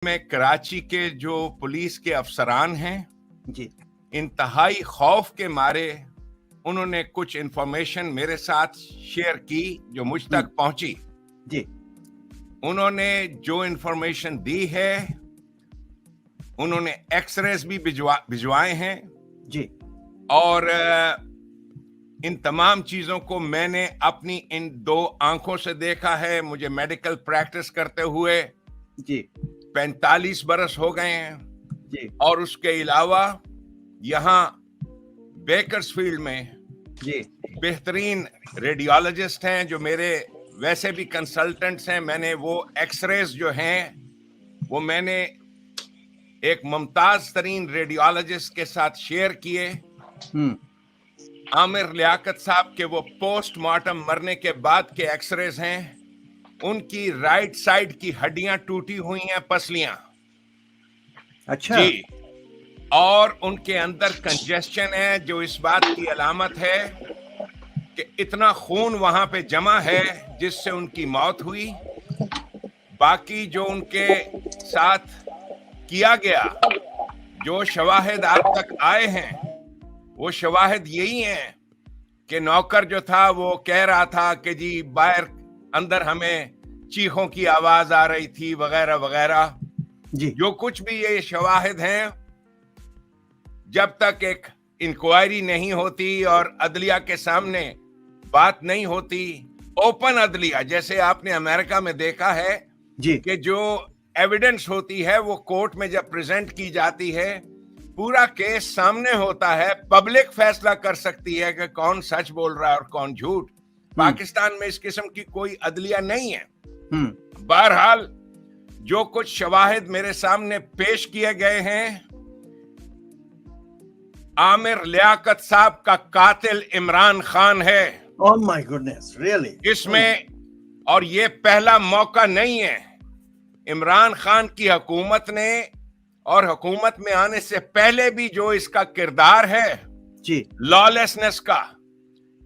میں کراچی کے جو پولیس کے افسران ہیں جی انتہائی خوف کے مارے انہوں نے کچھ انفارمیشن میرے ساتھ شیئر کی جو مجھ تک پہنچی. جی انہوں نے جو انفارمیشن دی ہے انہوں نے ایکس ریز بھی بھجوائے ہیں جی اور ان تمام چیزوں کو میں نے اپنی ان 2 آنکھوں سے دیکھا ہے. مجھے میڈیکل پریکٹس کرتے ہوئے جی 45 برس ہو گئے ہیں جی اور اس کے علاوہ یہاں بیکرز فیلڈ میں جی بہترین ریڈیولوجسٹ ہیں جو میرے ویسے بھی کنسلٹنٹس ہیں. میں نے وہ ایکس ریز جو ہیں وہ میں نے ایک ممتاز ترین ریڈیولوجسٹ کے ساتھ شیئر کیے. عامر لیاقت صاحب کے وہ پوسٹ مارٹم مرنے کے بعد کے ایکس ریز ہیں. ان کی رائٹ سائڈ کی ہڈیاں ٹوٹی ہوئی ہیں, پسلیاں. اچھا جی, اور ان کے اندر کنجسشن ہے جو اس بات کی علامت ہے کہ اتنا خون وہاں پہ جمع ہے جس سے ان کی موت ہوئی. باقی جو ان کے ساتھ کیا گیا, جو شواہد آپ تک آئے ہیں, وہ شواہد یہی ہیں کہ نوکر جو تھا وہ کہہ رہا تھا کہ جی باہر اندر ہمیں چیخوں کی آواز آ رہی تھی وغیرہ وغیرہ. جی جو کچھ بھی یہ شواہد ہیں, جب تک ایک انکوائری نہیں ہوتی اور عدلیہ کے سامنے بات نہیں ہوتی, اوپن عدلیہ جیسے آپ نے امریکہ میں دیکھا ہے جی کہ جو ایویڈنس ہوتی ہے وہ کورٹ میں جب پریزنٹ کی جاتی ہے, پورا کیس سامنے ہوتا ہے, پبلک فیصلہ کر سکتی ہے کہ کون سچ بول رہا ہے اور کون جھوٹ. پاکستان میں اس قسم کی کوئی عدلیہ نہیں ہے. بہرحال جو کچھ شواہد میرے سامنے پیش کیے گئے ہیں, عامر لیاقت صاحب کا قاتل عمران خان ہے. Oh my goodness, really? اس میں, اور یہ پہلا موقع نہیں ہے. عمران خان کی حکومت نے اور حکومت میں آنے سے پہلے بھی جو اس کا کردار ہے جی لالیسنس کا,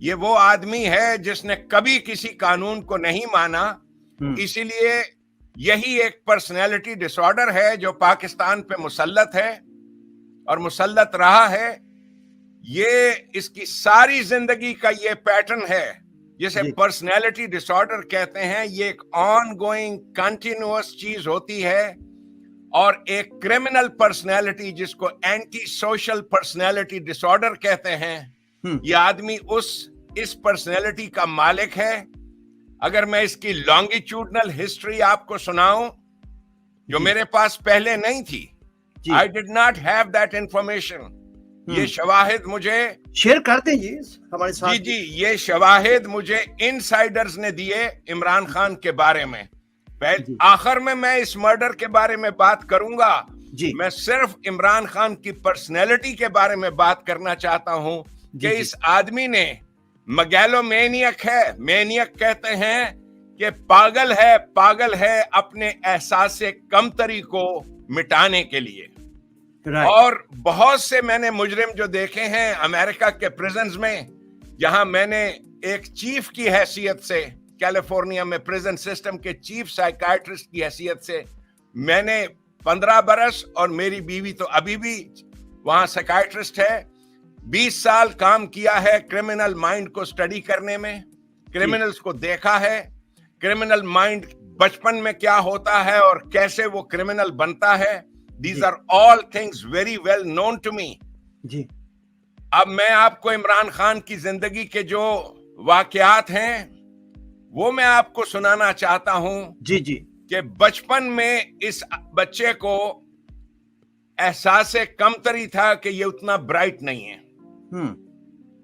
یہ وہ آدمی ہے جس نے کبھی کسی قانون کو نہیں مانا. اسی لیے یہی ایک پرسنالٹی ڈس آرڈر ہے جو پاکستان پہ مسلط ہے اور مسلط رہا ہے. یہ اس کی ساری زندگی کا یہ پیٹرن ہے جسے جی پرسنالٹی ڈس آرڈر کہتے ہیں. یہ ایک آن گوئنگ کنٹینیوس چیز ہوتی ہے. اور ایک کرمنل پرسنالٹی جس کو اینٹی سوشل پرسنالٹی ڈس آرڈر کہتے ہیں, یہ آدمی اس پرسنالٹی کا مالک ہے. اگر میں اس کی لانگیٹیوڈنل ہسٹری آپ کو سناؤں جو میرے پاس پہلے نہیں تھی, I did not have that information. یہ شواہد مجھے شیئر کرتے جی ہمارے ساتھ. جی یہ شواہد مجھے انسائیڈرز نے دیے عمران خان کے بارے میں. آخر میں اس مرڈر کے بارے میں بات کروں گا. میں صرف عمران خان کی پرسنالٹی کے بارے میں بات کرنا چاہتا ہوں کہ اس آدمی نے مگیلو مینیک ہے. مینیک کہتے ہیں کہ پاگل ہے اپنے احساس کمتری کو مٹانے کے لیے. اور بہت سے میں نے مجرم جو دیکھے ہیں امریکہ کے پریزنز میں, جہاں میں نے ایک چیف کی حیثیت سے, کیلیفورنیا میں پریزن سسٹم کے چیف سائیکائٹرسٹ کی حیثیت سے, میں نے 15 برس, اور میری بیوی تو ابھی بھی وہاں سائیکائٹرسٹ ہے, 20 سال کام کیا ہے کرمنل مائنڈ کو سٹڈی کرنے میں. کرمنلز کو دیکھا ہے, کرمنل مائنڈ بچپن میں کیا ہوتا ہے اور کیسے وہ کرمنل بنتا ہے. These are all things very well known to me. جی اب میں آپ کو عمران خان کی زندگی کے جو واقعات ہیں وہ میں آپ کو سنانا چاہتا ہوں. جی جی کہ بچپن میں اس بچے کو احساس کمتری تھا کہ یہ اتنا برائٹ نہیں ہے.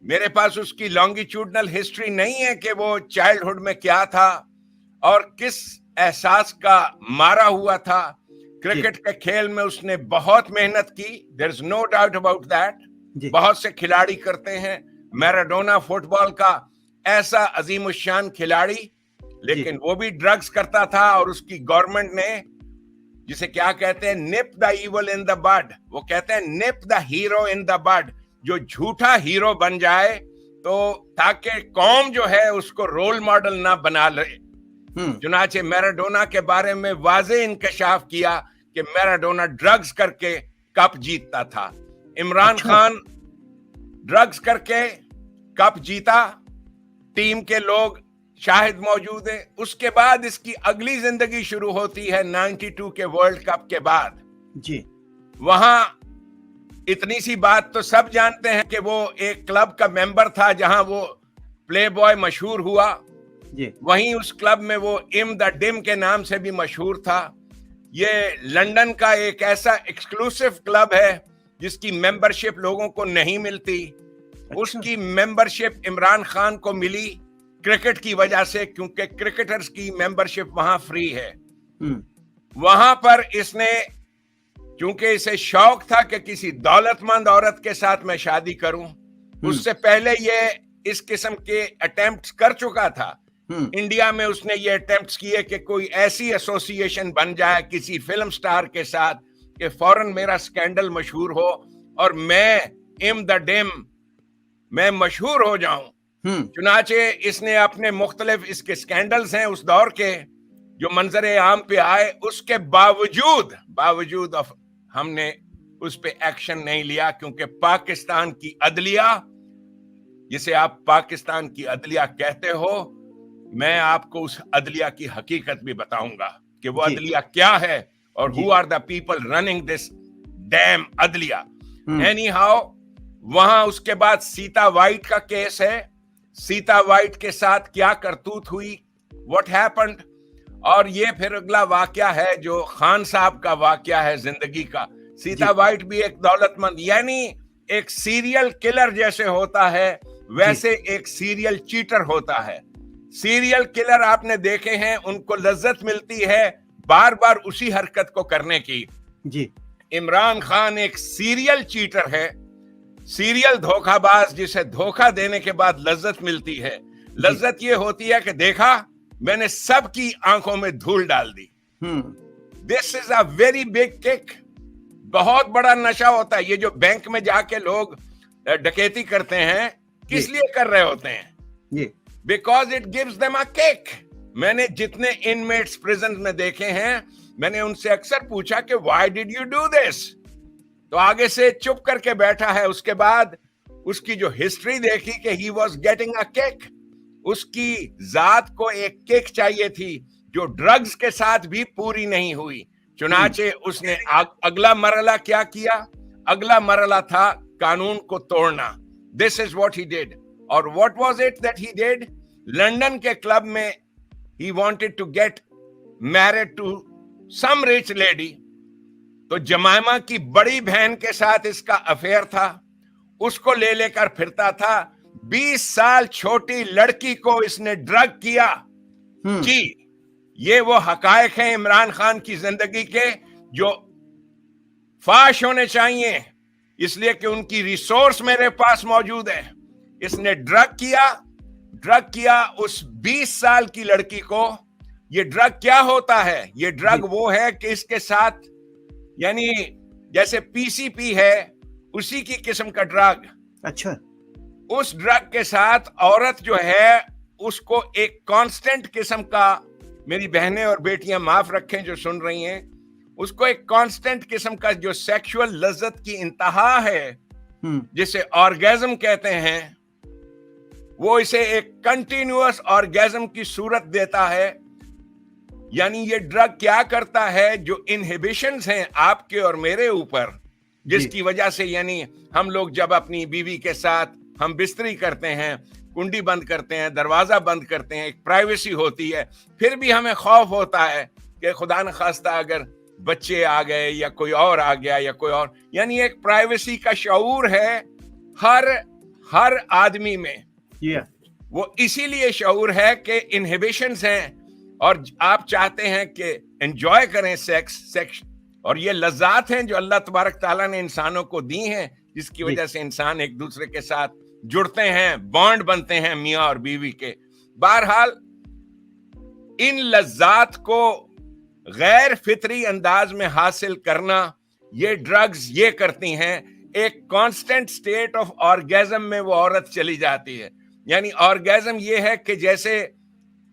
میرے پاس اس کی لانگیٹیوڈنل ہسٹری نہیں ہے کہ وہ چائلڈہڈ میں کیا تھا اور کس احساس کا مارا ہوا تھا. کرکٹ کے کھیل میں اس نے بہت محنت کی, there is no doubt about that. بہت سے کھلاڑی کرتے ہیں. میراڈونا فٹ بال کا ایسا عظیم الشان کھلاڑی, لیکن وہ بھی ڈرگز کرتا تھا, اور اس کی گورنمنٹ نے جسے کیا کہتے ہیں نپ دا ایول ان دا بڈ, وہ کہتے ہیں نپ دا ہیرو ان دا بڈ, جو جھوٹا ہیرو بن جائے تو تاکہ قوم جو ہے اس کو رول ماڈل نہ بنا لے. چنانچہ میراڈونا کے بارے میں واضح انکشاف کیا کہ میراڈونا ड्रग्स करके कप जीतता था. इमरान खान ड्रग्स करके कप जीता, टीम के लोग शाहिद मौजूद है. उसके बाद इसकी अगली जिंदगी शुरू होती है 92 के वर्ल्ड कप के बाद जी. वहां इतनी सी बात तो सब जानते हैं कि वो एक क्लब का मेंबर था जहां वो प्ले बॉय मशहूर हुआ जी. वहीं उस क्लब में वो इम द डिम के नाम से भी मशहूर था. ये लंदन का एक ऐसा एक्सक्लूसिव क्लब है जिसकी मेंबरशिप लोगों को नहीं मिलती. उसकी मेंबरशिप इमरान खान को मिली क्रिकेट की वजह से, क्योंकि क्रिकेटर्स की मेंबरशिप वहां फ्री है. वहां पर इसने, क्योंकि इसे शौक था कि किसी दौलतमंद औरत के साथ मैं शादी करूं, उससे पहले ये इस किस्म के अटेम्प्ट्स कर चुका था. इंडिया में उसने ये अटेम्प्ट्स किए कि कोई ऐसी एसोसिएशन बन जाए किसी फिल्म स्टार के साथ कि फौरन मेरा स्कैंडल मशहूर हो और मैं इम द डिम मैं मशहूर हो जाऊं. चुनाचे इसने अपने मुख्तलिफ इसके स्कैंडल्स हैं उस दौर के जो मंजरे आम पे आए, उसके बावजूद हमने उस पे एक्शन नहीं लिया, क्योंकि पाकिस्तान की अदलिया, जिसे आप पाकिस्तान की अदलिया कहते हो, मैं आपको उस अदलिया की हकीकत भी बताऊंगा कि वो अदलिया क्या है और who are the people running this damn अदलिया. एनी हाउ, वहां उसके बाद सीता वाइट का केस है. सीता वाइट के साथ क्या करतूत हुई, व्हाट हैपेंड, और ये फिर अगला वाकया है जो खान साहब का वाकया है जिंदगी का. सीता वाइट भी एक दौलतमंद, यानी एक सीरियल किलर जैसे होता है वैसे एक सीरियल चीटर होता है. सीरियल किलर आपने देखे हैं, उनको लज्जत मिलती है बार बार उसी हरकत को करने की. जी. इमरान खान एक सीरियल चीटर है, सीरियल धोखाबाज, जिसे धोखा देने के बाद लज्जत मिलती है. लज्जत ये होती है कि देखा, मैंने सबकी आंखों में धूल डाल दी. This is a very big kick. बहुत बड़ा नशा होता है. ये जो बैंक में जाके लोग डकैती करते हैं, किस लिए कर रहे होते हैं? Because it gives them a kick. मैंने जितने इनमेट्स प्रिजन में देखे हैं, मैंने उनसे अक्सर पूछा कि why did you do this, तो आगे से चुप करके बैठा है. उसके बाद उसकी जो हिस्ट्री देखी कि he was getting a kick. उसकी जात को एक किक चाहिए थी जो ड्रग्स के साथ भी पूरी नहीं हुई. चुनाचे उसने अगला मरला क्या किया? अगला मरला था कानून को तोड़ना. This is what he did. और what was it that he did? London के क्लब में he wanted to get married to some rich lady. तो जमाइमा की बड़ी बहन के साथ इसका अफेयर था. उसको ले लेकर फिरता था. 20 साल छोटी लड़की को इसने ड्रग किया. जी, ये वो हकायक हैं इमरान खान की जिंदगी के जो फाश होने चाहिए, इसलिए कि उनकी रिसोर्स मेरे पास मौजूद है. इसने ड्रग किया उस 20 साल की लड़की को. ये ड्रग क्या होता है? ये ड्रग वो है कि इसके साथ, यानी जैसे पीसीपी है उसी की किस्म का ड्रग. अच्छा. उस ड्रग के साथ औरत जो है उसको एक कांस्टेंट किस्म का, मेरी बहनें और बेटियां माफ रखें जो सुन रही हैं, उसको एक कांस्टेंट किस्म का जो सेक्सुअल लज्जत की इंतहा है, जिसे ऑर्गेज्म कहते हैं, वो इसे एक कंटिन्यूअस ऑर्गेज्म की सूरत देता है. यानी ये ड्रग क्या करता है, जो इनहिबिशंस हैं आपके और मेरे ऊपर, जिसकी वजह से, यानी हम लोग जब अपनी बीवी के साथ हम बिस्तरी करते हैं, कुंडी बंद करते हैं, दरवाजा बंद करते हैं, एक प्राइवेसी होती है, फिर भी हमें खौफ होता है कि खुदा न खास्ता अगर बच्चे आ गए या कोई और आ गया या कोई और, यानी एक प्राइवेसी का शऊर है हर आदमी में. वो इसीलिए शऊर है कि इनहिबिशंस हैं और आप चाहते हैं कि एंजॉय करें सेक्स, और ये लज्जात हैं जो अल्लाह तबारक ताला ने इंसानों को दी हैं, जिसकी वजह से इंसान एक दूसरे के साथ जुड़ते हैं, बॉन्ड बनते हैं मियाँ और बीवी के. बहरहाल इन लज्जात को गैर फितरी अंदाज में हासिल करना ये ड्रग्स ये करती हैं. एक कांस्टेंट स्टेट ऑफ ऑर्गेज्म में वो औरत चली जाती है. यानी ऑर्गेज्म ये है कि जैसे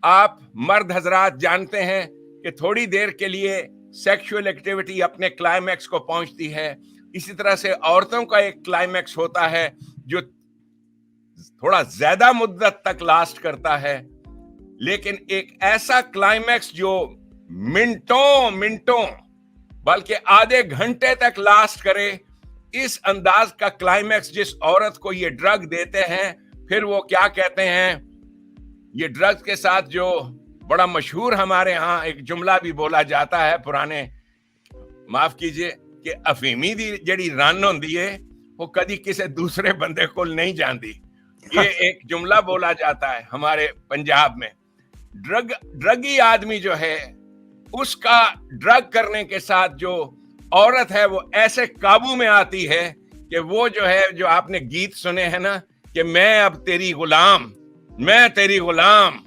आप मर्द हजरात जानते हैं कि थोड़ी देर के लिए सेक्सुअल एक्टिविटी अपने क्लाइमैक्स को पहुंचती है, इसी तरह से औरतों का एक क्लाइमैक्स होता है जो थोड़ा ज्यादा मुद्दत तक लास्ट करता है, लेकिन एक ऐसा क्लाइमैक्स जो मिनटों बल्कि आधे घंटे तक लास्ट करे, इस अंदाज का क्लाइमैक्स जिस औरत को ये ड्रग देते हैं, फिर वो क्या कहते हैं, ये ड्रग्स के साथ जो बड़ा मशहूर हमारे यहाँ एक जुमला भी बोला जाता है पुराने, माफ कीजिए, कि अफीमी दी जड़ी रन होंदी है वो कदी किसी दूसरे बंदे को नहीं जानती, ये एक जुमला बोला जाता है हमारे पंजाब में। ड्रगी आदमी जो है उसका ड्रग करने के साथ जो औरत है वो ऐसे काबू में आती है कि वो जो है, जो आपने गीत सुने हैं ना कि मैं अब तेरी गुलाम, मैं तेरी गुलाम,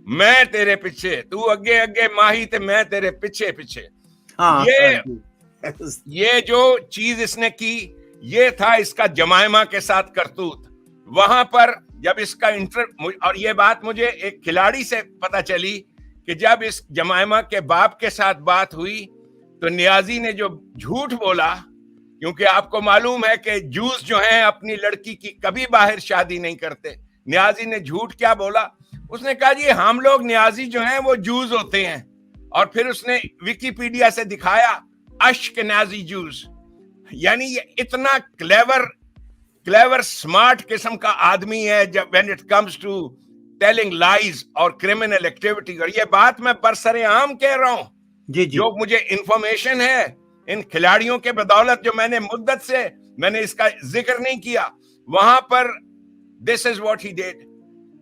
मैं तेरे पीछे, तू अगे अगे माही ते मैं तेरे पीछे पीछे। हाँ, ये जो चीज इसने की, ये था इसका जमायमा के साथ करतूत। वहां पर जब इसका और ये बात मुझे एक खिलाड़ी से पता चली कि जब इस जमायमा के बाप के साथ बात हुई तो नियाजी ने जो झूठ बोला, क्योंकि आपको मालूम है कि जूस जो हैं अपनी लड़की की कभी बाहर शादी नहीं करते, नियाजी ने झूठ क्या बोला, उसने कहा जी हम लोग नियाजी जो हैं वो जूस होते हैं, और फिर उसने विकिपीडिया से दिखाया अश्केनाजी जूस। यानी ये इतना क्लेवर स्मार्ट किस्म का आदमी है जब when it comes to telling lies और क्रिमिनल एक्टिविटी। और ये बात मैं बरसरे-आम कह रहा हूं, जी जी, जो मुझे इंफॉर्मेशन है इन खिलाड़ियों के बदौलत, जो मैंने मुद्दत से मैंने इसका जिक्र नहीं किया, वहां पर this is what he did.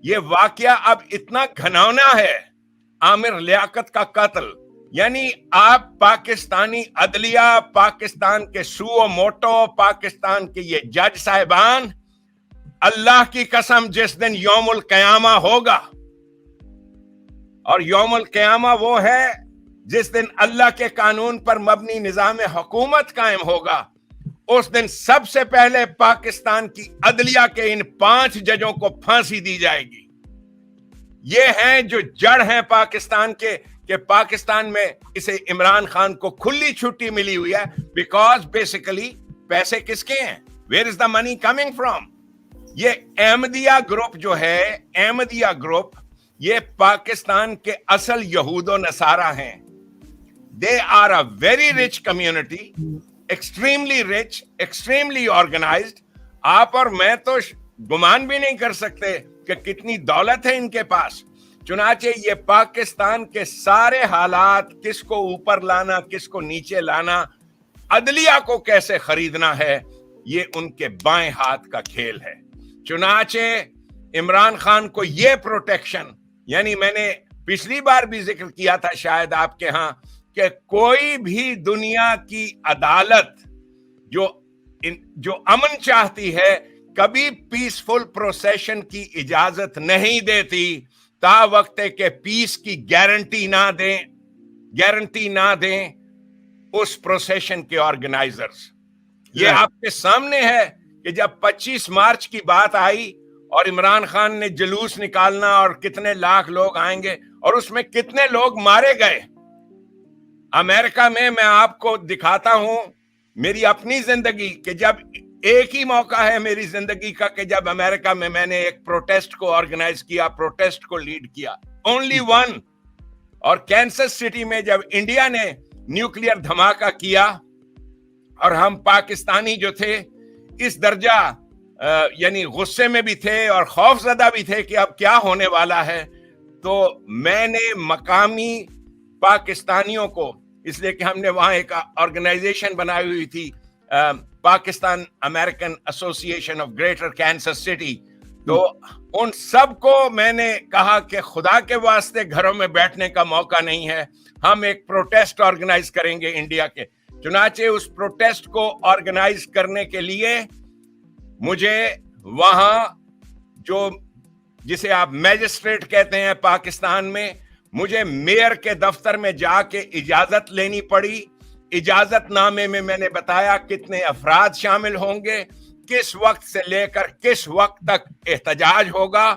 ये वाकया अब इतना घिनौना है, आमिर लियाकत का कत्ल, यानी आप पाकिस्तानी अदलिया, पाकिस्तान के सुओ मोटो, पाकिस्तान के ये जज साहिबान, अल्लाह की कसम जिस दिन यौमुल क़यामा होगा, और यौमुल क़यामा वो है जिस दिन अल्लाह के कानून पर मबनी निज़ाम हुकूमत कायम होगा, उस दिन सबसे पहले पाकिस्तान की अदलिया के इन 5 जजों को फांसी दी जाएगी। ये हैं जो जड़ हैं पाकिस्तान के, कि पाकिस्तान में इसे इमरान खान को खुली छुट्टी मिली हुई है, बिकॉज बेसिकली पैसे किसके हैं, where is the money coming from. ये अहमदिया ग्रुप जो है, अहमदिया ग्रुप, ये पाकिस्तान के असल यहूदो नसारा हैं। They are a very rich community, extremely rich, extremely organised. आप और मैं तो गुमान भी नहीं कर सकते कि कितनी दौलत है इनके पास। चुनाचे ये पाकिस्तान के सारे हालात, किसको ऊपर लाना, किसको नीचे लाना, अदलिया को कैसे खरीदना है, ये उनके बाएं हाथ का खेल है। चुनाचे इमरान खान को ये प्रोटेक्शन, यानी मैंने पिछली बार भी जिक्र किया था शायद आपके यहाँ, कि कोई भी दुनिया की अदालत जो अमन चाहती है कभी पीसफुल प्रोसेशन की इजाजत नहीं देती ता वक्त के पीस की गारंटी ना दें उस प्रोसेशन के ऑर्गेनाइजर्स। ये आपके सामने है कि जब 25 मार्च की बात आई और इमरान खान ने जुलूस निकालना और कितने लाख लोग आएंगे और उसमें कितने लोग मारे गए। अमेरिका में मैं आपको दिखाता हूं मेरी अपनी जिंदगी कि जब एक ही मौका है मेरी जिंदगी का कि जब अमेरिका में मैंने एक प्रोटेस्ट को ऑर्गेनाइज किया, प्रोटेस्ट को लीड किया, ओनली वन। और कैंसस सिटी में जब इंडिया ने न्यूक्लियर धमाका किया और हम पाकिस्तानी जो थे इस दर्जा यानी गुस्से में भी थे और खौफजदा भी थे कि अब क्या होने वाला है, तो मैंने मकामी पाकिस्तानियों को, इसलिए कि हमने वहां एक ऑर्गेनाइजेशन बनाई हुई थी, Pakistan American association of greater Kansas city, तो उन सब को मैंने कहा कि खुदा के वास्ते घरों में बैठने का मौका नहीं है, हम एक प्रोटेस्ट ऑर्गेनाइज करेंगे इंडिया के। चुनाचे उस प्रोटेस्ट को ऑर्गेनाइज करने के लिए मुझे वहां जिसे आप मैजिस्ट्रेट कहते हैं पाकिस्तान में, मुझे मेयर के दफ्तर में जाके इजाजत लेनी पड़ी। इजाजतनामे में मैंने बताया कितने अफराद शामिल होंगे, किस वक्त से लेकर किस वक्त तक एहतजाज होगा,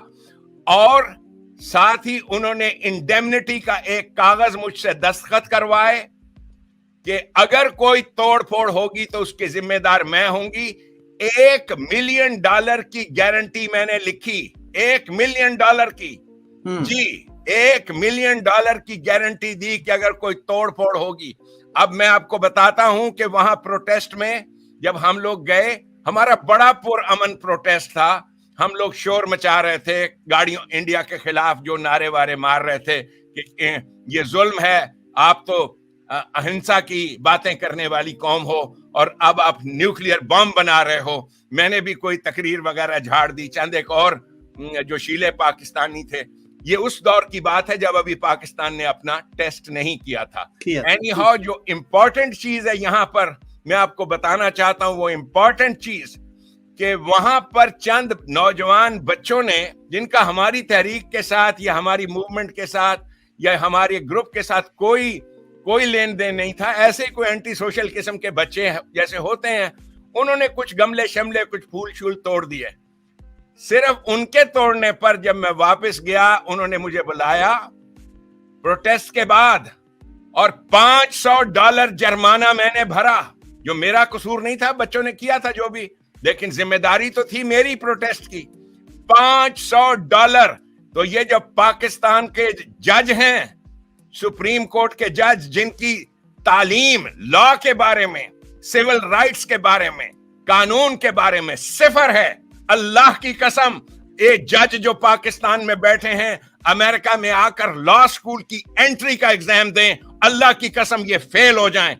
और साथ ही उन्होंने इंडेमनिटी का एक कागज मुझसे दस्तखत करवाए کہ اگر کوئی توڑ پھوڑ ہوگی تو اس کی ذمہ دار میں ہوں گی. $1 ملین کی گارنٹی میں نے لکھی, $1 ملین کی. جی, $1 ملین کی گارنٹی دی کہ اگر کوئی توڑ پھوڑ ہوگی. اب میں آپ کو بتاتا ہوں کہ وہاں پروٹیسٹ میں جب ہم لوگ گئے, ہمارا بڑا پرامن پروٹیسٹ تھا. ہم لوگ شور مچا رہے تھے گاڑیوں انڈیا کے خلاف, جو نعرے وارے مار رہے تھے کہ یہ ظلم ہے, آپ تو اہنسا کی باتیں کرنے والی قوم ہو اور اب آپ نیوکلیئر بم بنا رہے ہو. میں نے بھی کوئی تقریر وغیرہ جھاڑ دی, چند ایک اور جو شیلے پاکستانی تھے. یہ اس دور کی بات ہے جب ابھی پاکستان نے اپنا ٹیسٹ نہیں کیا تھا. اینی ہاؤ, جو امپورٹنٹ چیز ہے یہاں پر میں آپ کو بتانا چاہتا ہوں, وہ امپورٹنٹ چیز کہ وہاں پر چند نوجوان بچوں نے, جن کا ہماری تحریک کے ساتھ یا ہماری موومنٹ کے ساتھ یا ہمارے گروپ کے ساتھ کوئی لین دین نہیں تھا, ایسے ہی کوئی اینٹی سوشل قسم کے بچے جیسے ہوتے ہیں, انہوں نے کچھ گملے شملے, کچھ پھول شول توڑ دیے. صرف ان کے توڑنے پر جب میں واپس گیا, انہوں نے مجھے بلایا پروٹیسٹ کے بعد, اور $500 جرمانہ میں نے بھرا, جو میرا قصور نہیں تھا, بچوں نے کیا تھا جو بھی, لیکن ذمہ داری تو تھی میری پروٹیسٹ کی. $500. تو یہ جو پاکستان کے جج ہیں, سپریم کورٹ کے جج, جن کی تعلیم لا کے بارے میں, سول رائٹس کے بارے میں, قانون کے بارے میں صفر ہے, اللہ کی قسم, ایک جج جو پاکستان میں بیٹھے ہیں, امریکہ میں آ کر لا اسکول کی انٹری کا ایگزام دیں, اللہ کی قسم یہ فیل ہو جائیں,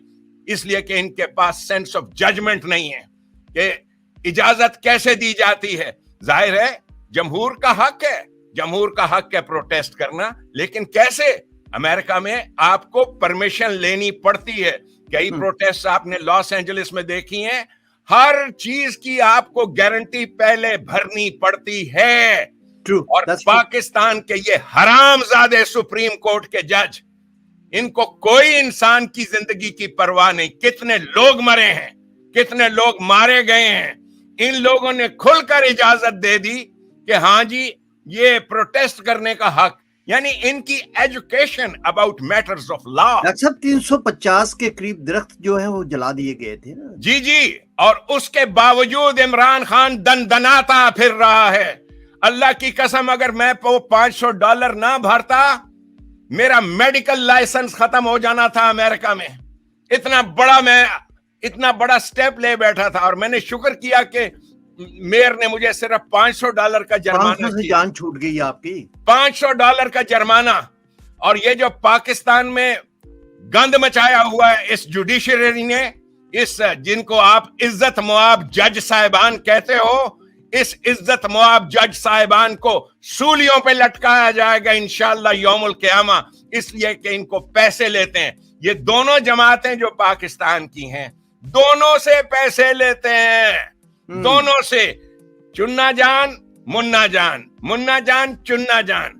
اس لیے کہ ان کے پاس سینس آف ججمنٹ نہیں ہے کہ اجازت کیسے دی جاتی ہے. ظاہر ہے جمہور کا حق ہے پروٹیسٹ کرنا, لیکن کیسے؟ امریکہ میں آپ کو پرمیشن لینی پڑتی ہے. کئی پروٹیسٹ آپ نے لاس اینجلس میں دیکھی ہیں, ہر چیز کی آپ کو گارنٹی پہلے بھرنی پڑتی ہے. اور پاکستان کے یہ حرام زادے سپریم کورٹ کے جج, ان کو کوئی انسان کی زندگی کی پرواہ نہیں. کتنے لوگ مرے ہیں, کتنے لوگ مارے گئے ہیں, ان لوگوں نے کھل کر اجازت دے دی کہ ہاں جی یہ پروٹیسٹ کرنے کا حق. یعنی ان کی education about matters of law. 350 کے قریب درخت جو ہیں وہ جلا دیے گئے تھے نا. جی, اور اس کے باوجود عمران خان دندناتا پھر رہا ہے. اللہ کی قسم, اگر میں $500 نہ بھرتا, میرا میڈیکل لائسنس ختم ہو جانا تھا امریکہ میں. اتنا بڑا سٹیپ لے بیٹھا تھا, اور میں نے شکر کیا کہ میئر نے مجھے صرف $500 کا جرمانہ سے جان چھوٹ گئی آپ کی. $500 کا جرمانہ. اور یہ جو پاکستان میں گند مچایا ہوا ہے اس جوڈیشری نے, اس جن کو آپ عزت مواب جج صاحبان کہتے ہو, اس عزت مواب جج صاحبان کو سولیوں پہ لٹکایا جائے گا انشاءاللہ یوم القیامہ, اس لیے کہ ان کو پیسے لیتے ہیں. یہ دونوں جماعتیں جو پاکستان کی ہیں, دونوں سے پیسے لیتے ہیں, دونوں سے. چننا جان منا جان, منا جان چننا جان,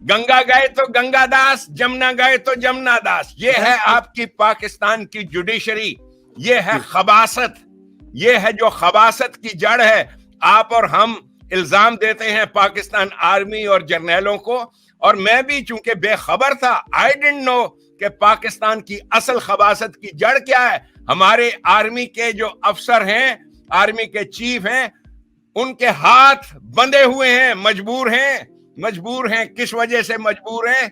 گنگا گئے تو گنگا داس, جمنا گئے تو جمنا داس. یہ ہے آپ کی پاکستان کی جوڈیشری, یہ ہے خباثت, یہ ہے جو خباثت کی جڑ ہے. آپ اور ہم الزام دیتے ہیں پاکستان آرمی اور جرنیلوں کو, اور میں بھی چونکہ بے خبر تھا, I didn't know کہ پاکستان کی اصل خباثت کی جڑ کیا ہے. ہمارے آرمی کے جو افسر ہیں, آرمی کے چیف ہیں, ان کے ہاتھ بندھے ہوئے ہیں, مجبور ہیں. کس وجہ سے مجبور ہیں؟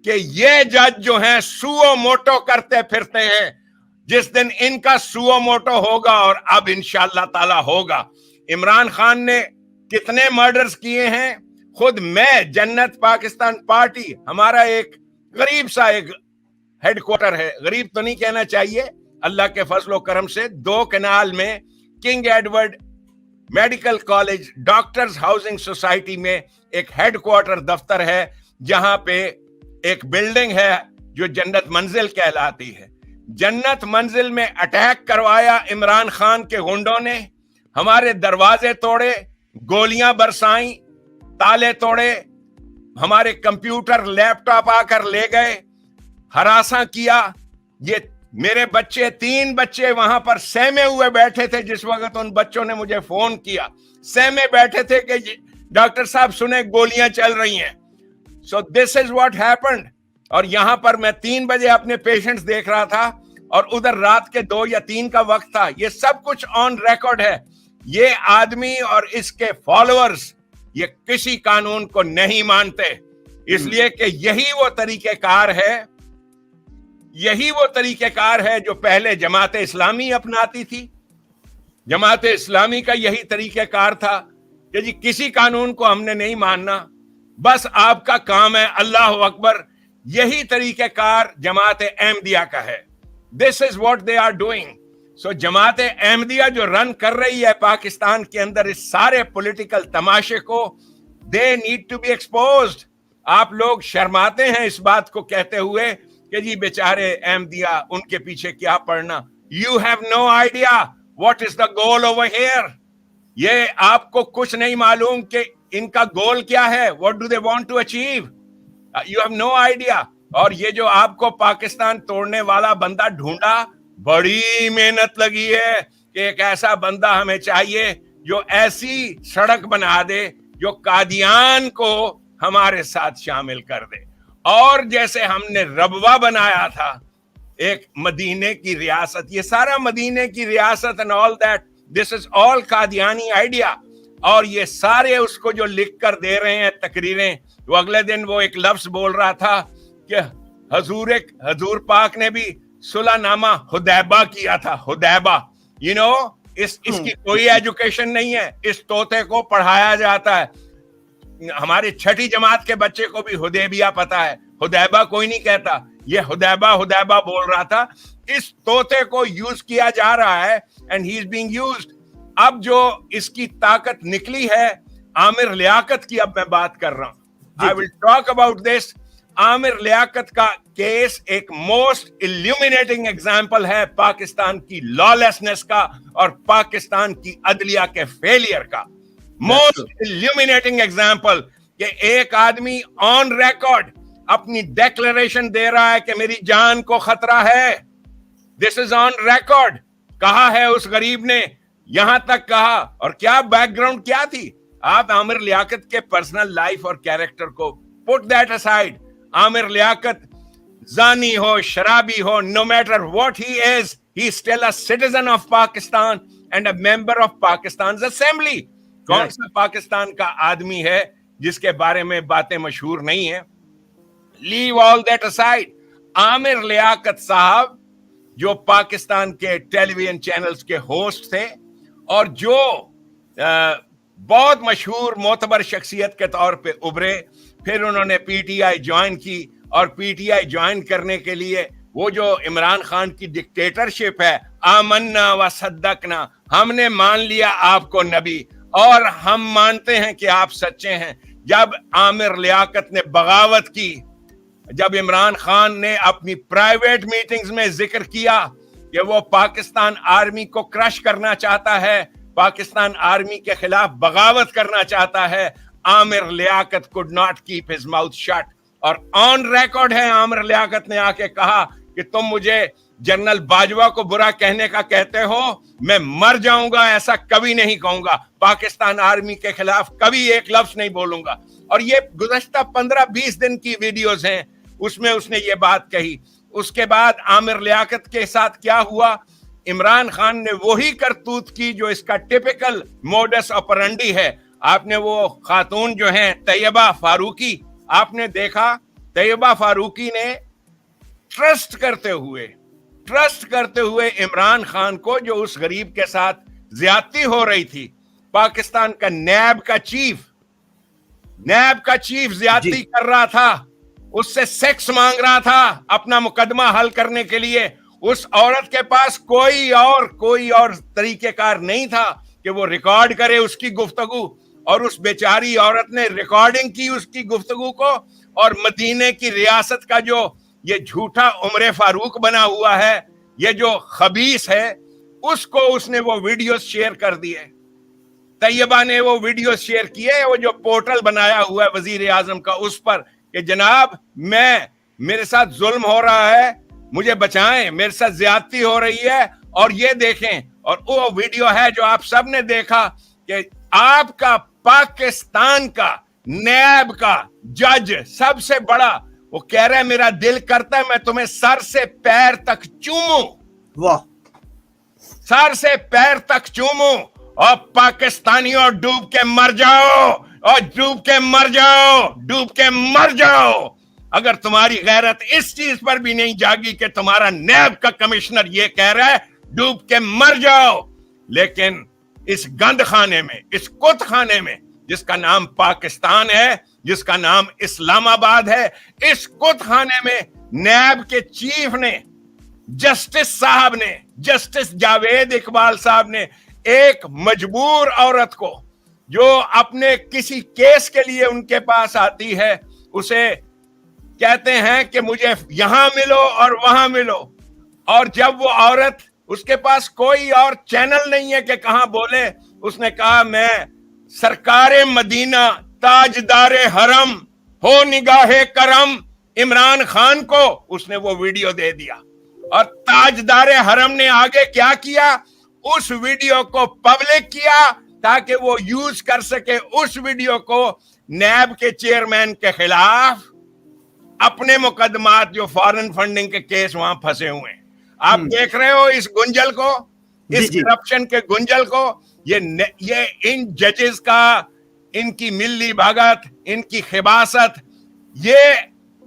کہ یہ جج جو ہیں سو موٹو کرتے پھرتے ہیں. جس دن ان کا سو موٹو ہوگا, اور اب انشاءاللہ تعالی ہوگا. عمران خان نے کتنے مرڈرز کیے ہیں, خود میں, جنت پاکستان پارٹی, ہمارا ایک غریب سا ایک ہیڈ کوارٹر ہے, غریب تو نہیں کہنا چاہیے, اللہ کے فضل و کرم سے 2 کنال میں king Edward medical college doctors housing society میں ایک ہیڈ کوارٹر دفتر ہے, جہاں پہ ایک بلڈنگ ہے جو جنت منزل کہلاتی ہے. جنت منزل میں اٹیک کروایا عمران خان کے گنڈوں نے, ہمارے دروازے توڑے, گولیاں برسائیں, تالے توڑے, ہمارے کمپیوٹر لیپ ٹاپ آ کر لے گئے, ہراساں کیا. یہ میرے بچے 3 بچے وہاں پر سہمے ہوئے بیٹھے تھے. جس وقت ان بچوں نے مجھے فون کیا, سہمے بیٹھے تھے کہ ڈاکٹر صاحب سنیں گولیاں چل رہی ہیں. So this is what happened. اور یہاں پر میں 3 بجے اپنے پیشنٹس دیکھ رہا تھا, اور ادھر رات کے 2 یا 3 کا وقت تھا. یہ سب کچھ آن ریکارڈ ہے. یہ آدمی اور اس کے فالوورز یہ کسی قانون کو نہیں مانتے, اس لیے کہ یہی وہ طریقہ کار ہے جو پہلے جماعت اسلامی اپناتی تھی. جماعت اسلامی کا یہی طریقہ کار تھا کہ جی کسی قانون کو ہم نے نہیں ماننا, بس آپ کا کام ہے اللہ اکبر. یہی طریقہ کار جماعت احمدیہ کا ہے. This is what they are doing. So جماعت احمدیہ جو رن کر رہی ہے پاکستان کے اندر اس سارے پولیٹیکل تماشے کو, they need to be exposed. آپ لوگ شرماتے ہیں اس بات کو کہتے ہوئے کہ جی بیچارے احمدیہ ان کے پیچھے کیا پڑنا. You have no idea what is the goal over here. یہ آپ کو کچھ نہیں معلوم کہ ان کا گول کیا ہے. What do they want to achieve? You have no idea. اور یہ جو آپ کو پاکستان توڑنے والا بندہ ڈھونڈا, بڑی محنت لگی ہے کہ ایک ایسا بندہ ہمیں چاہیے جو ایسی سڑک بنا دے جو قادیان کو ہمارے ساتھ شامل کر دے. اور جیسے ہم نے ربوہ بنایا تھا ایک مدینے کی ریاست, یہ سارا مدینے کی ریاست and all that, this is all Qadiani idea. اور یہ سارے اس کو جو لکھ کر دے رہے ہیں تقریریں, وہ اگلے دن وہ ایک لفظ بول رہا تھا کہ حضور پاک نے بھی صلح نامہ حدیبہ کیا تھا. حدیبہ, you know, اس کی کوئی ایجوکیشن نہیں ہے. اس طوطے کو پڑھایا جاتا ہے. ہمارے 6ٹھی جماعت کے بچے کو بھی حدیبیہ پتا ہے, حدیبہ کوئی نہیں کہتا. یہ حدیبہ بول رہا تھا. اس طوطے کو یوز کیا جا رہا ہے and he is being used. اب جو اس کی طاقت نکلی ہے عامر لیاقت کی, اب میں بات کر رہا ہوں. I will talk about this. Aamir Liaquat کا کیس ایک موسٹ illuminating ایگزامپل ہے پاکستان کی lawlessness کا اور پاکستان کی عدلیہ کے فیلئر کا. موسٹ illuminating ایگزامپل کہ ایک آدمی آن ریکارڈ اپنی ڈیکلریشن دے رہا ہے کہ میری جان کو خطرہ ہے. دس از آن ریکارڈ. کہا ہے اس غریب نے, یہاں تک کہا. اور کیا بیک گراؤنڈ کیا تھی. آپ عامر لیاقت کے پرسنل لائف اور کیریکٹر کو put that aside. Aamir Liaquat زانی ہو, شرابی ہو, no matter what he is still a citizen of Pakistan and a member of Pakistan's assembly. کون سا پاکستان کا آدمی ہے جس کے بارے میں باتیں مشہور نہیں ہیں. Leave all that aside. Aamir Liaquat صاحب جو پاکستان کے ٹیلی ویژن چینلز کے ہوسٹ تھے اور جو بہت مشہور معتبر شخصیت کے طور پہ ابھرے, پھر انہوں نے پی ٹی آئی جوائن کی, اور پی ٹی آئی جوائن کرنے کے لیے وہ جو عمران خان کی ڈکٹیٹرشپ ہے, آمنا و صدقنا, ہم نے مان لیا آپ کو نبی اور ہم مانتے ہیں کہ آپ سچے ہیں. جب عامر لیاقت نے بغاوت کی, جب عمران خان نے اپنی پرائیویٹ میٹنگز میں ذکر کیا کہ وہ پاکستان آرمی کو کرش کرنا چاہتا ہے, پاکستان آرمی کے خلاف بغاوت کرنا چاہتا ہے, Aamir Liaquat could not keep his mouth shut. اور آن ریکارڈ ہے عامر لیاقت نے آ کے کہا کہ تم مجھے جنرل باجوہ کو برا کہنے کا کہتے ہو, میں مر جاؤں گا ایسا کبھی نہیں کہوں گا, پاکستان آرمی کے خلاف کبھی ایک لفظ نہیں بولوں گا. اور یہ گزشتہ 15-20 دن کی ویڈیوز ہیں, اس میں اس نے یہ بات کہی. اس کے بعد عامر لیاقت کے ساتھ کیا ہوا, عمران خان نے وہی کرتوت کی جو اس کا ٹپیکل موڈس آپرنڈی ہے. آپ نے وہ خاتون جو ہیں طیبہ فاروقی, آپ نے دیکھا طیبہ فاروقی نے ٹرسٹ کرتے ہوئے عمران خان کو, جو اس غریب کے ساتھ زیادتی ہو رہی تھی, پاکستان کا نیب کا چیف زیادتی کر رہا تھا, اس سے سیکس مانگ رہا تھا اپنا مقدمہ حل کرنے کے لیے. اس عورت کے پاس کوئی اور طریقہ کار نہیں تھا کہ وہ ریکارڈ کرے اس کی گفتگو, اور اس بیچاری عورت نے ریکارڈنگ کی اس کی گفتگو کو, اور مدینے کی ریاست کا جو یہ جھوٹا عمر فاروق بنا ہوا ہے, یہ جو خبیث ہے, اس کو اس نے وہ ویڈیوز شیئر کر دیے. طیبہ نے وہ ویڈیوز شیئر کیے, وہ جو پورٹل بنایا ہوا ہے وزیر اعظم کا, اس پر کہ جناب میرے ساتھ ظلم ہو رہا ہے, مجھے بچائیں, میرے ساتھ زیادتی ہو رہی ہے, اور یہ دیکھیں. اور وہ ویڈیو ہے جو آپ سب نے دیکھا کہ آپ کا پاکستان کا نیب کا جج سب سے بڑا, وہ کہہ رہا ہے میرا دل کرتا ہے میں تمہیں سر سے پیر تک چوموں. वाह, सर से पैर तक चूमो और पाकिस्तानियों डूब के मर जाओ, और डूब के मर जाओ, डूब के मर जाओ। अगर तुम्हारी गैरत इस चीज पर भी नहीं जागी कि तुम्हारा नैब का कमिश्नर ये कह रहा है डूब के मर जाओ, लेकिन इस गंद खाने में, इस कुत खाने में जिसका नाम पाकिस्तान है, जिसका नाम इस्लामाबाद है, इस कुत खाने में नैब के चीफ ने, जस्टिस साहब ने, जस्टिस जावेद इकबाल साहब ने एक मजबूर औरत को जो अपने किसी केस के लिए उनके पास आती है, उसे कहते हैं कि मुझे यहां मिलो और वहां मिलो, और जब वो औरत, उसके पास कोई और चैनल नहीं है कि कहां बोले, उसने कहा मैं सरकारे मदीना ताजदारे हरम हो निगाहे करम इमरान खान को, उसने वो वीडियो दे दिया। और ताजदारे हरम ने आगे क्या किया, उस वीडियो को पब्लिक किया ताकि वो यूज कर सके उस वीडियो को नैब के चेयरमैन के खिलाफ अपने मुकदमात, जो फॉरेन फंडिंग के केस वहां फंसे हुए हैं। आप देख रहे हो इस गुंजल को, इस करप्शन के गुंजल को, ये इन जजेस का, इनकी मिल्ली भगत, इनकी खिबासत, ये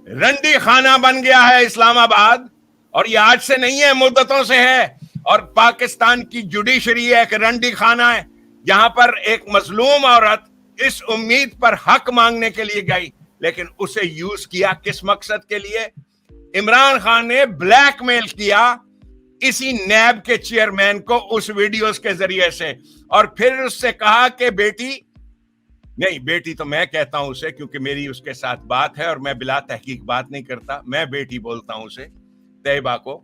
रंडी खाना बन गया है इस्लामाबाद। और ये आज से नहीं है, मुद्दतों से है। और पाकिस्तान की जुडिशरी एक रंडी खाना है, जहां पर एक मजलूम औरत इस उम्मीद पर हक मांगने के लिए गई, लेकिन उसे यूज किया किस मकसद के लिए? इमरान खान ने ब्लैकमेल किया इसी नैब के चेयरमैन को उस वीडियोस के जरिए से, और फिर उससे कहा कि बेटी, नहीं बेटी तो मैं कहता हूं उसे क्योंकि मेरी उसके साथ बात है और मैं बिला तहकीक बात नहीं करता, मैं बेटी बोलता हूं उसे, तैयबा को।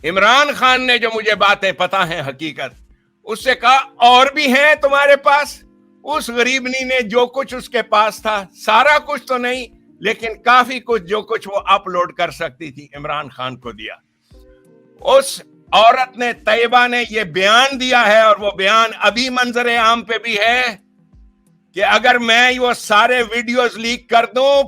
इमरान खान ने जो मुझे बातें पता हैं हकीकत, उससे कहा और भी हैं तुम्हारे पास? उस गरीबनी ने जो कुछ उसके पास था, सारा कुछ तो नहीं लेकिन काफी कुछ, जो कुछ वो अपलोड कर सकती थी, इमरान खान को दिया। उस औरत ने, तैयबा ने, ये बयान दिया है, और वो बयान अभी मंजरे आम पे भी है कि अगर मैं वो सारे वीडियोस लीक कर दूं,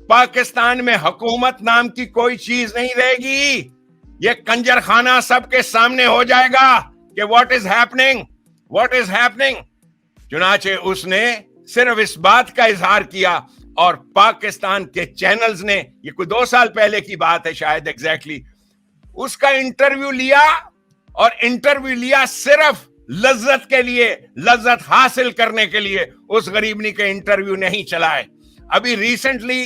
पाकिस्तान में हुकूमत नाम की कोई चीज नहीं रहेगी। ये कंजर खाना सबके सामने हो जाएगा कि what is happening, what is happening. चुनाचे उसने सिर्फ इस बात का इजहार किया, और पाकिस्तान के चैनल्स ने, ये कोई 2 साल पहले की बात है शायद एग्जैक्टली, उसका इंटरव्यू लिया, और इंटरव्यू लिया सिर्फ लज्जत के लिए, लज्जत हासिल करने के लिए। उस गरीबनी के इंटरव्यू नहीं चलाए। अभी रिसेंटली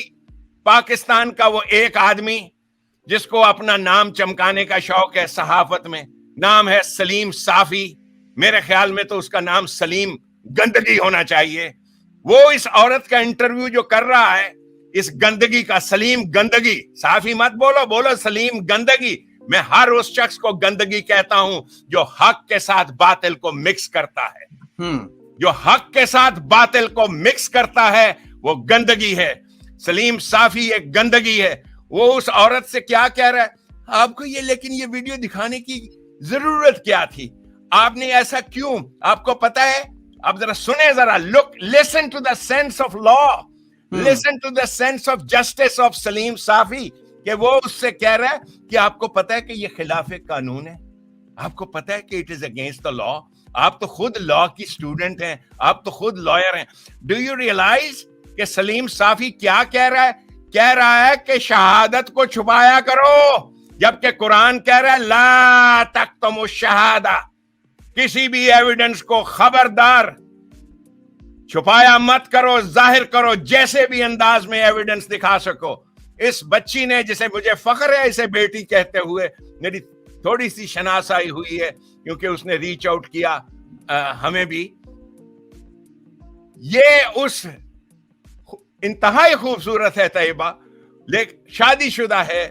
पाकिस्तान का वो एक आदमी जिसको अपना नाम चमकाने का शौक है सहाफत में, नाम है सलीम साफी, मेरे ख्याल में तो उसका नाम सलीम गंदगी होना चाहिए। वो इस औरत का इंटरव्यू जो कर रहा है, इस गंदगी का, सलीम गंदगी, साफी मत बोलो, बोलो सलीम गंदगी। मैं हर उस शख्स को गंदगी कहता हूं जो हक के साथ बातिल को मिक्स करता है। जो हक के साथ बातिल को मिक्स करता है वो गंदगी है। सलीम साफी एक गंदगी है। वो उस औरत से क्या कह रहा है, आपको ये, लेकिन ये वीडियो दिखाने की जरूरत क्या थी, आपने ऐसा क्यों, आपको पता है? अब जरा सुने, जरा look, listen to the sense of law, listen to the sense of justice of Saleem Safi, कि वो उससे कह रहा है कि आपको पता है कि ये खिलाफे कानून है, आपको पता है कि it is against the law, आप तो खुद लॉ की स्टूडेंट हैं, आप तो खुद लॉयर हैं। डू यू रियलाइज कि सलीम साफी क्या कह रहा है? कह रहा है कि शहादत को छुपाया करो, जबकि कुरान कह रहा है ला तक्तुमु शहादा, किसी भी एविडेंस को खबरदार छुपाया मत करो, जाहिर करो, जैसे भी अंदाज में एविडेंस दिखा सको। इस बच्ची ने, जिसे मुझे फख्र है इसे बेटी कहते हुए, मेरी थोड़ी सी शनासाई हुई है क्योंकि उसने रीच आउट किया हमें भी। ये उस इंतहाई खूबसूरत है तैयबा, लेकिन शादीशुदा है,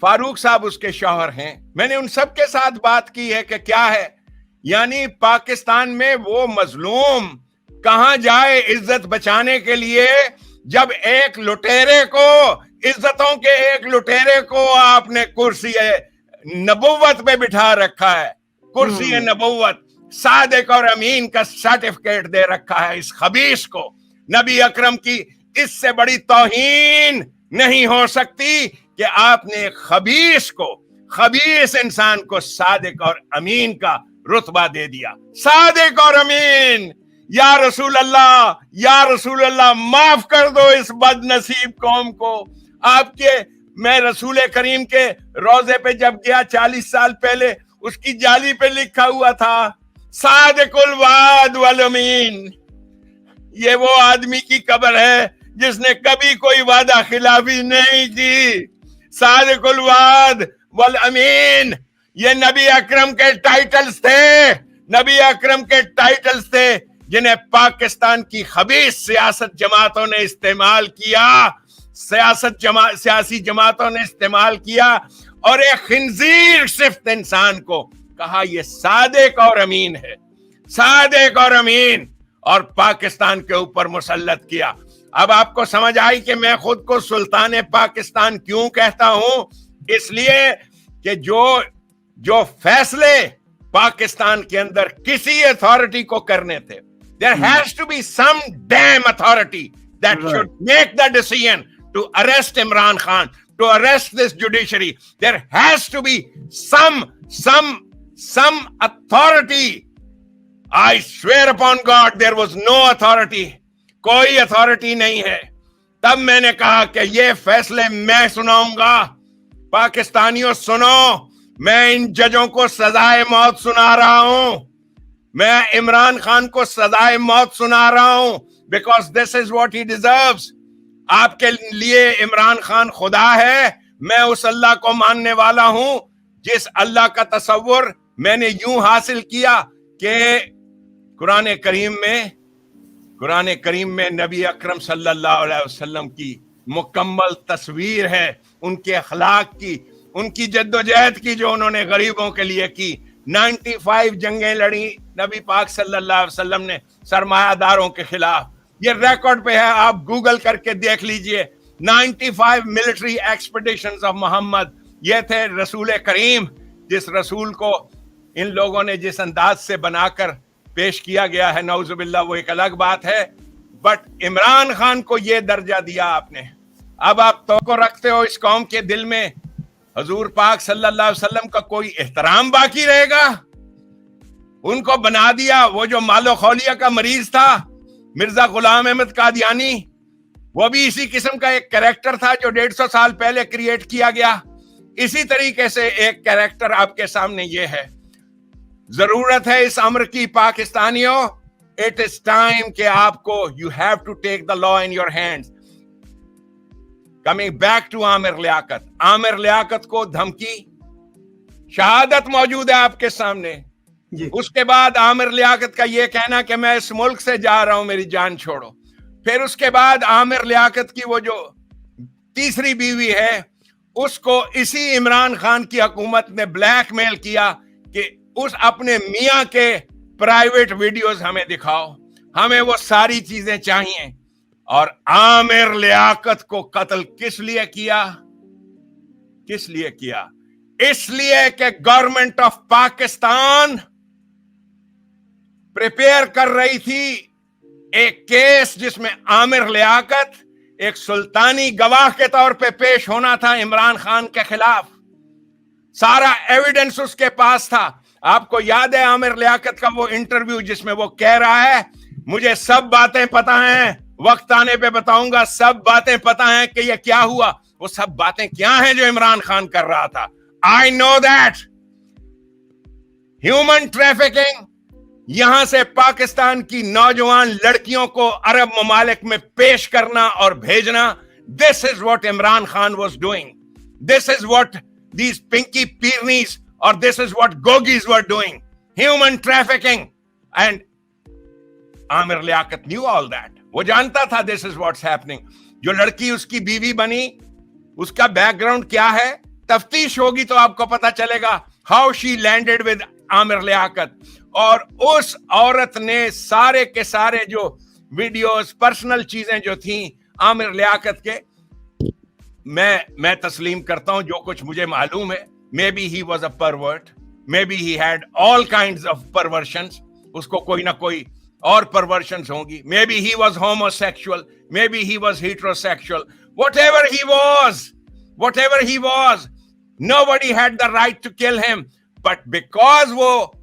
फारूक साहब उसके शौहर हैं। मैंने उन सब के साथ बात की है कि क्या है, यानी पाकिस्तान में वो मजलूम कहां जाए इज्जत बचाने के लिए, जब एक लुटेरे को, इज्जतों के एक लुटेरे को आपने कुर्सी नबुव्वत पे बिठा रखा है, कुर्सी नबुव्वत, सादिक और अमीन का सर्टिफिकेट दे रखा है इस खबीस को। नबी अकरम की इससे बड़ी तौहीन नहीं हो सकती कि आपने खबीस को, खबीस इंसान को सादिक और अमीन का रुतबा दे दिया। सादिक और अमीन, या रसूल अल्लाह माफ कर दो इस बदनसीब कौम को। आपके, मैं रसूल करीम के रोजे पे जब गया 40 साल पहले, उसकी जाली पे लिखा हुआ था सादिकुल वाद वल अमीन। ये वो आदमी की कब्र है जिसने कभी कोई वादा खिलाफी नहीं की। सादिकुल वाद वल अमीन, ये नबी अकरम के टाइटल्स थे, नबी अकरम के टाइटल्स थे जिन्हें पाकिस्तान की खबीस सियासत जमातों ने इस्तेमाल किया, सियासी जमातों ने इस्तेमाल किया और एक खिंजीर सिफ्त इंसान को कहा ये सादिक और अमीन है, सादिक और अमीन, और पाकिस्तान के ऊपर मुसल्लत किया। अब आपको समझ आई कि मैं खुद को सुल्तान पाकिस्तान क्यों कहता हूं? इसलिए कि जो फैसले पाकिस्तान के अंदर किसी अथॉरिटी को करने थे, there has to be some damn authority that should make the decision to arrest Imran Khan, to arrest this judiciary. There has to be some authority. I swear upon God there was no authority. कोई authority नहीं है। तब मैंने कहा कि ये फैसले मैं सुनाऊंगा। पाकिस्तानियों सुनो, मैं इन जजों को सजाए मौत सुना रहा हूं, मैं इमरान खान को सजाए मौत सुना रहा हूं, because this is what he deserves. आपके लिए इमरान खान खुदा है, मैं उस अल्लाह को मानने वाला हूं जिस अल्लाह का तसव्वुर मैंने यूं हासिल किया कि कुरान करीम में नबी अकरम सल्लल्लाहु अलैहि वसल्लम की मुकम्मल तस्वीर है, उनके अखलाक की, उनकी जद्दोजहद की जो उन्होंने गरीबों के लिए की। 95 जंगें लड़ी नबी पाक सल्लल्लाहु अलैहि वसल्लम ने सरमायादारों के खिलाफ। ये रिकॉर्ड पे है, आप गूगल करके देख लीजिए। 95 मिलिट्री एक्सपेडिशंस ऑफ मोहम्मद, ये थे रसूल करीम, जिस रसूल को इन लोगों ने जिस अंदाज से बनाकर पेश किया गया है, नौजुबिल्लाह, वो एक अलग बात है। बट इमरान खान को ये दर्जा दिया आपने। अब आप तो रखते हो इस कौम के दिल में हजूर पाक सल्लल्लाहु अलैहि वसल्लम का कोई एहतराम बाकी रहेगा? उनको बना दिया, वो जो मालो खौलिया का मरीज था मिर्जा गुलाम अहमद कादियानी, वो भी इसी किस्म का एक कैरेक्टर था जो 150 साल पहले क्रिएट किया गया। इसी तरीके से एक कैरेक्टर आपके सामने ये है। जरूरत है इस अमर की पाकिस्तानियों, इट इज टाइम कि आपको, you have to take the law in your hands. Coming back to Aamir Liaquat को धमकी, शहादत मौजूद है आपके सामने। उसके बाद आमिर लियाकत का यह कहना कि मैं इस मुल्क से जा रहा हूं, मेरी जान छोड़ो। फिर उसके बाद आमिर लियाकत की वो जो तीसरी बीवी है, उसको इसी इमरान खान की हुकूमत ने ब्लैकमेल किया कि उस अपने मियां के प्राइवेट वीडियोस हमें दिखाओ, हमें वो सारी चीजें चाहिए। और आमिर लियाकत को कत्ल किस लिए किया? इसलिए कि गवर्नमेंट ऑफ पाकिस्तान प्रिपेयर कर रही थी एक केस जिसमें आमिर लियाकत एक सुल्तानी गवाह के तौर पे पेश होना था इमरान खान के खिलाफ। सारा एविडेंस उसके पास था। आपको याद है आमिर लियाकत का वो इंटरव्यू जिसमें वो कह रहा है, मुझे सब बातें पता हैं, वक्त आने पे बताऊंगा, सब बातें पता हैं कि ये क्या हुआ। वो सब बातें क्या हैं जो इमरान खान कर रहा था? I know that. Human trafficking, यहां से पाकिस्तान की नौजवान लड़कियों को अरब ममालिक में पेश करना और भेजना, this is what Imran Khan was doing, this is what these Pinky Pirnis और this is what Gogis were doing, human trafficking. And Aamir Liaquat knew all that. वो जानता था दिस इज व्हाट्स हैपनिंग। जो लड़की उसकी बीवी बनी, उसका बैकग्राउंड क्या है, तफ्तीश होगी तो आपको पता चलेगा how she landed with Aamir Liaquat. और उस औरत ने सारे के सारे जो वीडियोस, पर्सनल चीजें जो थी आमिर लियाकत के, मैं तस्लीम करता हूं जो कुछ मुझे मालूम है। Maybe he was a pervert, maybe he had all kinds of perversions, उसको कोई ना कोई और परवर्शंस होंगी। Maybe he was homosexual, maybe he was heterosexual, whatever he was, Nobody had the right to kill him. But because वो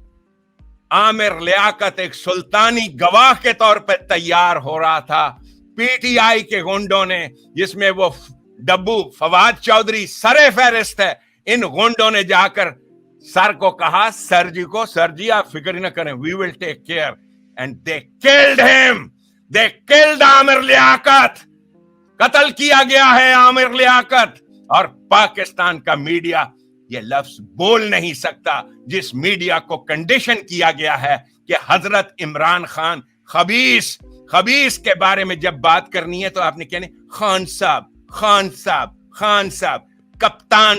आमिर लियाकत एक सुल्तानी गवाह के तौर पर तैयार हो रहा था, पीटीआई के गुंडों ने, जिसमें वो डब्बू फवाद चौधरी सरे फहरिस्त है, इन गुंडों ने जाकर सर को कहा, सर जी आप फिक्र न करें, we will take care. And they killed him. They killed Aamir Liaquat. कत्ल किया गया है आमिर लियाकत. और पाकिस्तान का मीडिया ये लफ्ज बोल नहीं सकता, जिस मीडिया को कंडीशन किया गया है कि हजरत इमरान खान खबीस के बारे में जब बात करनी है तो आपने कहने खान साहब, कप्तान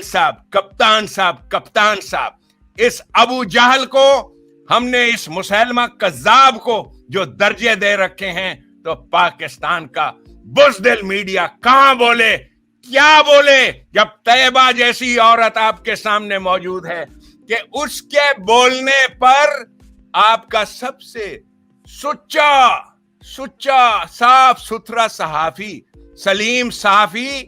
साहब. इस अबू जहल को हमने, इस मुसलमा कज़्ज़ाब को जो दर्जे दे रखे हैं, तो पाकिस्तान का बुज़दिल मीडिया कहां बोले, क्या बोले, जब तैयबा जैसी औरत आपके सामने मौजूद है कि उसके बोलने पर आपका सबसे सुच्चा साफ सुथरा सहाफी सलीम साफी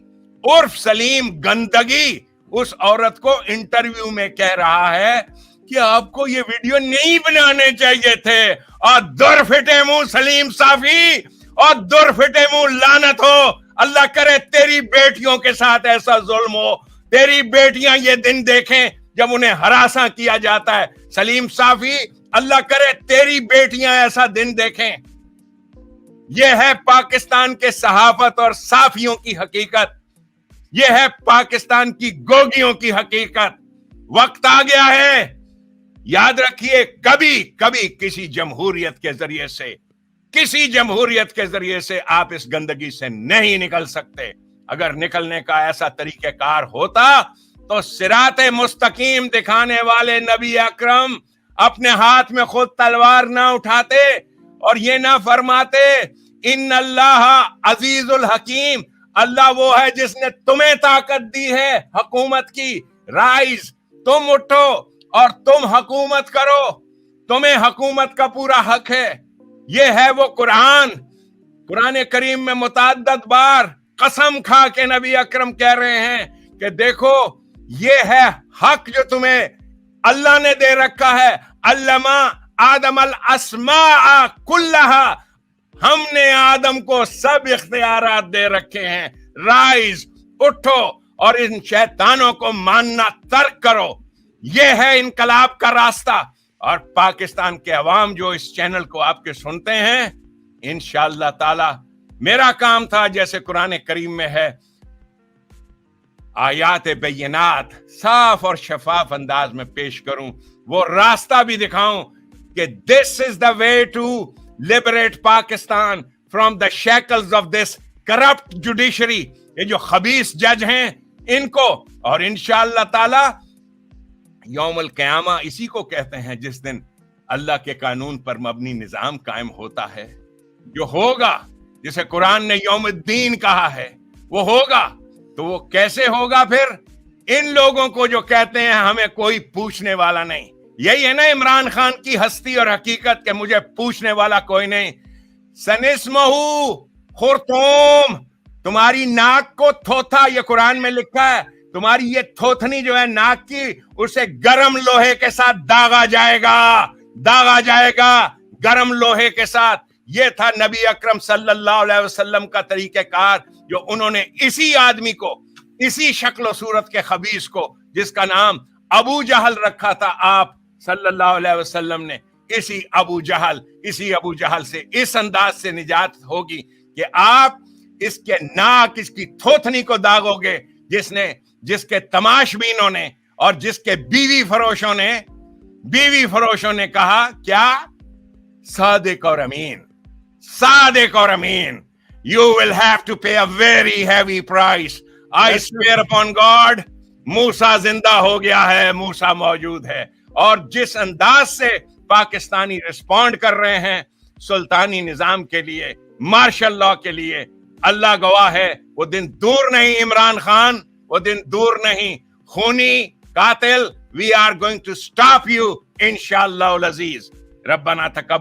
उर्फ सलीम गंदगी उस औरत को इंटरव्यू में कह रहा है कि आपको ये वीडियो नहीं बनाने चाहिए थे, और दुर फिटे मुंह सलीम साफी, और दुर फिटे मुंह, लानत हो, अल्लाह करे तेरी बेटियों के साथ ऐसा जुल्म हो, तेरी बेटियां ये दिन देखें जब उन्हें हरासा किया जाता है. सलीम साफी, अल्लाह करे तेरी बेटियां ऐसा दिन देखें. यह है पाकिस्तान के सहाफत और साफियों की हकीकत. यह है पाकिस्तान की गोगियों की हकीकत. वक्त आ गया है, याद रखिए, कभी किसी जमहूरियत के जरिए से आप इस गंदगी से नहीं निकल सकते. अगर निकलने का ऐसा तरीकेकार होता तो सिराते मुस्तकीम दिखाने वाले नबी अकरम अपने हाथ में खुद तलवार ना उठाते और ये ना फरमाते इन्नल्लाह अजीजुल हकीम, अल्लाह वो है जिसने तुम्हें ताकत दी है हुकूमत की. राइज, तुम उठो और तुम हुकूमत करो, तुम्हें हुकूमत का पूरा हक है. ये है वो कुरान करीम में मुतअद्दिद बार कसम खा के नबी अकरम कह रहे हैं कि देखो ये है हक जो तुम्हें अल्लाह ने दे रखा है. अल्लमा आदम अल अस्मा कुल्लहा, हमने आदम को सब इख्तियारात दे रखे हैं. राइज, उठो और इन शैतानों को मानना तर्क करो. ये है इनकलाब का रास्ता. और पाकिस्तान के अवाम जो इस चैनल को आपके सुनते हैं, इंशाअल्लाह ताला मेरा काम था, जैसे कुरान करीम में है, आयात बैयनात साफ और शफाफ अंदाज में पेश करूं, वो रास्ता भी दिखाऊं कि this is the way to liberate Pakistan from the shackles of this corrupt judiciary. ये जो खबीस जज हैं इनको, और इंशाअल्लाह ताला यौमुल क़यामा इसी को कहते हैं जिस दिन अल्लाह के कानून पर मबनी निजाम कायम होता है, जो होगा, जिसे कुरान ने यौमुद्दीन कहा है, वो होगा. तो वो कैसे होगा फिर? इन लोगों को जो कहते हैं हमें कोई पूछने वाला नहीं. यही है ना इमरान खान की हस्ती और हकीकत के मुझे पूछने वाला कोई नहीं. सनिस्महू खुरतुम, तुम्हारी नाक को थोथा, ये कुरान में लिखा है. तुम्हारी ये थोथनी जो है नाक की, उसे गरम लोहे के साथ दागा जाएगा गरम लोहे के साथ. ये था नबी अकरम सल्लल्लाहु अलैहि वसल्लम का तरीक़ेकार, जो उन्होंने इसी आदमी को, इसी शक्ल सूरत के खबीस को, जिसका नाम अबू जहल रखा था आप सल्लल्लाहु अलैहि वसल्लम ने, इसी अबू जहल से इस अंदाज से निजात होगी कि आप इसके नाक, इसकी थोथनी को दागोगे, जिसके तमाशबीनों ने और जिसके बीवी फरोशों ने कहा क्या? सादिक और अमीन. You will have to pay a very heavy price. I swear upon God, मूसा जिंदा हो गया है, मूसा मौजूद है. और जिस अंदाज से पाकिस्तानी रिस्पॉन्ड कर रहे हैं सुल्तानी निजाम के लिए, मार्शल लॉ के लिए, अल्लाह गवाह है, वो दिन दूर नहीं इमरान खान, वो दिन दूर नहीं. खूनी कातिल, we are going to stop you इंशाअल्लाह अज़ीज. रब्बना तक़ब्बल